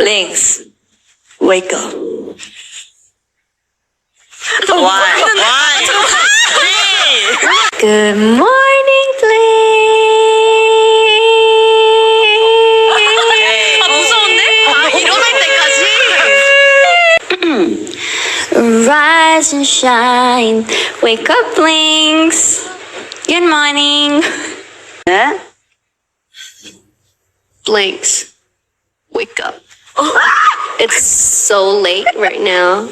Blinks. Wake up. Why? Good morning, Blake. 아 무서운데? 아 일어날 때까지. Rise and shine. Wake up, Blinks. Good morning. 네? Blinks. Wake up. It's so late right now.